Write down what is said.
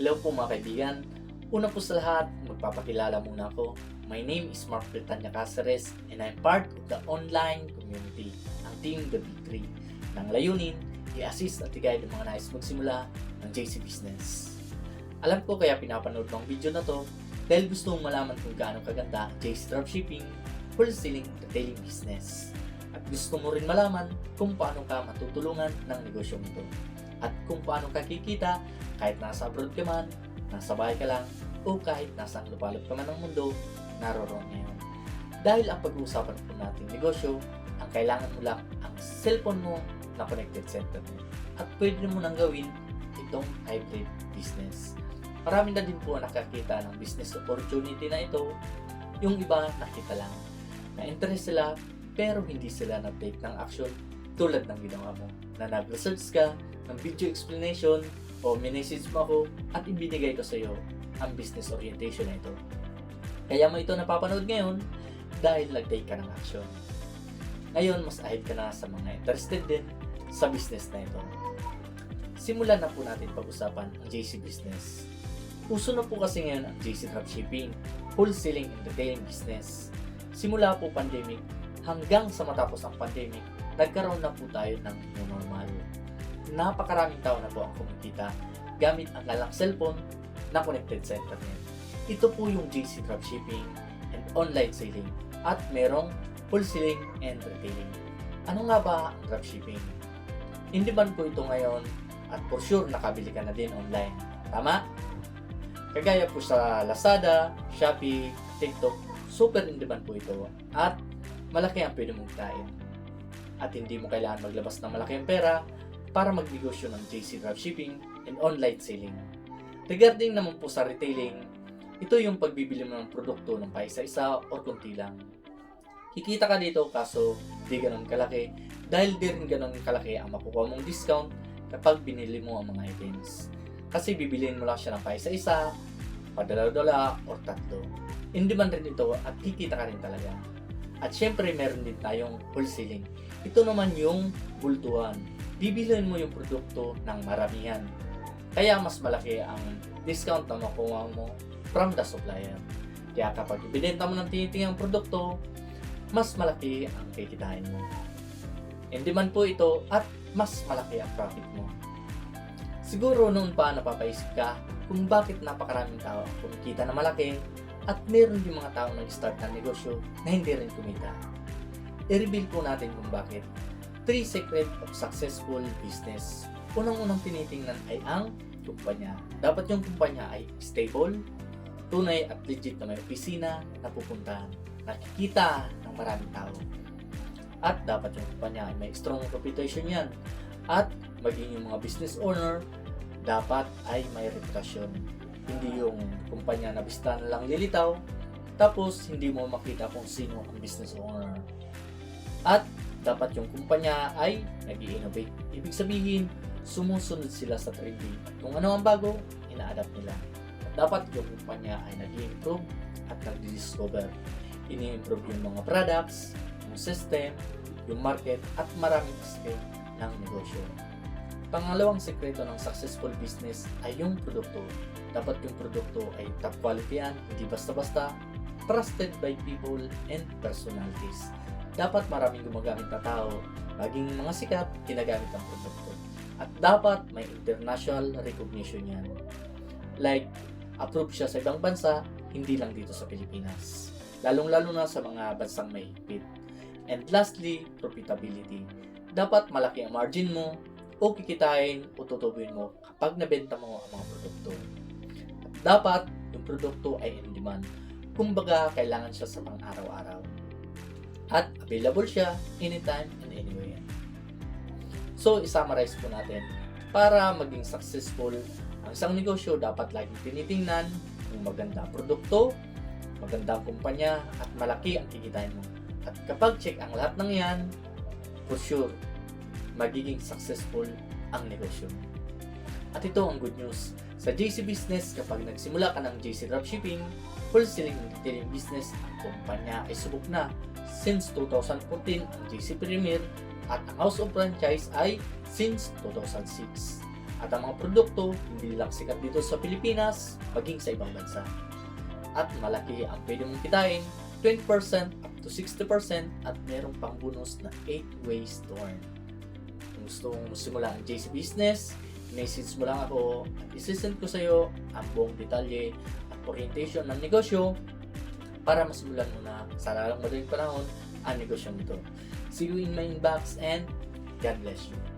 Hello po mga kaibigan. Una po sa lahat, magpapakilala muna ako. My name is Mark Britanya Caceres and I'm part of the online community, ang Team The Big Three. Nang layunin, i-assist at i-guide ang mga nais magsimula ng JC Business. Alam ko kaya pinapanood mo ang video na to dahil gusto mong malaman kung gaano kaganda ang JC Dropshipping, wholesaling, retailing business. At gusto mo rin malaman kung paano ka matutulungan ng negosyong ito. At kung paano ka kikita kahit nasa abroad ka man, nasa bahay ka lang, o kahit nasa lupalop ka man ng mundo, naroroon ngayon. Dahil ang pag-uusapan po natin negosyo, ang kailangan mo lang ang cellphone mo na connected sa internet. At pwede mo nang gawin itong hybrid business. Marami na din po nakakita ng business opportunity na ito. Yung iba nakita lang na interest sila pero hindi sila na-take ng action tulad ng ginawa mo na nag-research ka ng video explanation o minessage mo ako at ibinigay ko sa iyo ang business orientation na ito. Kaya mo ito napapanood ngayon dahil nag-take ka ng action. Ngayon, mas ahead ka na sa mga interested din sa business na ito. Simulan na po natin pag-usapan ang JC Business. Uso na po kasi ngayon ang JC Dropshipping, wholesaling and retailing business. Simula po pandemic hanggang sa matapos ang pandemic, nagkaroon na po tayo ng new normal. Napakaraming tao na po ang kumikita gamit ang kanilang cellphone na connected sa internet. Ito po yung JC Dropshipping and online selling at merong wholesaling and retailing. Ano nga ba ang dropshipping? In demand po ito ngayon at for sure nakabili ka na din online. Tama? Kagaya po sa Lazada, Shopee, TikTok, super in demand po ito at malaki ang pwede mong kitain. At hindi mo kailangan maglabas ng malaking pera para magnegosyo ng JC Dropshipping and online selling. Regarding naman po sa retailing, ito yung pagbibili mo ng produkto ng paisa-isa o kunti lang. Kikita ka dito kaso di ganun kalaki dahil di rin ganun kalaki ang makukuha mong discount kapag binili mo ang mga items. Kasi bibiliin mo lang siya ng paisa-isa, padala-dala, o tatlo. In demand rin ito at kikita ka rin talaga. At syempre meron din tayong wholesaling. Ito naman yung bultuhan. Bibilhin mo yung produkto ng maramihan. Kaya mas malaki ang discount na makuha mo from the supplier. Kaya kapag ibinenta mo ng tinitingang produkto, mas malaki ang kikitain mo. In demand po ito at mas malaki ang profit mo. Siguro noon pa napapaisip ka kung bakit napakaraming tao ang kumikita na malaki at meron din mga tao nag-start ng negosyo na hindi rin kumita. I-reveal po natin kung bakit. 3 secret of successful business. Unang-unang tinitingnan ay ang kumpanya. Dapat yung kumpanya ay stable, tunay at legit na may opisina na pupuntahan, nakikita ng maraming tao. At dapat yung kumpanya ay may strong reputation yan. At maging yung mga business owner, dapat ay may reputasyon. Hindi yung kumpanya na basta na lang lilitaw, tapos hindi mo makita kung sino ang business owner. At dapat yung kumpanya ay nag-i-innovate. Ibig sabihin, sumusunod sila sa trending. Kung ano ang bago, ina-adapt nila. At dapat yung kumpanya ay nag-i-improve at nag-discover. Ini-improve yung mga products, yung system, yung market, at maraming aspect ng negosyo. Pangalawang sekreto ng successful business ay yung produkto. Dapat yung produkto ay top quality yan, hindi basta-basta, trusted by people and personalities. Dapat maraming gumagamit na tao, maging mga sikat, ginagamit ang produkto. At dapat may international recognition yan. Like, approved siya sa ibang bansa, hindi lang dito sa Pilipinas. Lalong-lalo na sa mga bansang may higpit. And lastly, profitability. Dapat malaki ang margin mo, o kikitain o tutubuin mo kapag nabenta mo ang mga produkto. At dapat yung produkto ay in demand. Kumbaga, kailangan siya sa pang-araw-araw. At available siya anytime and anywhere. So, isummarize po natin. Para maging successful ang isang negosyo, dapat laging tinitingnan kung maganda ang produkto, maganda ang kumpanya, at malaki ang kikitain mo. At kapag check ang lahat ng yan, for sure, magiging successful ang negosyo. At ito ang good news. Sa JC Business, kapag nagsimula ka ng JC Dropshipping, wholesaling and retailing business, ang kumpanya ay subok na. Since 2014 ang JC Premier at ang House of Franchise ay since 2006. At ang mga produkto, hindi lang sikat dito sa Pilipinas, maging sa ibang bansa. At malaki ang pwede mong kitain, 20% up to 60% at merong pang bonus na 8 ways to earn. Kung gusto mong simula ang JC Business, message mo lang ako at isisend ko sa iyo ang buong detalye at orientation ng negosyo para masimulan mo na sa lalong madaling panahon ang negosyo nito. See you in my inbox and God bless you.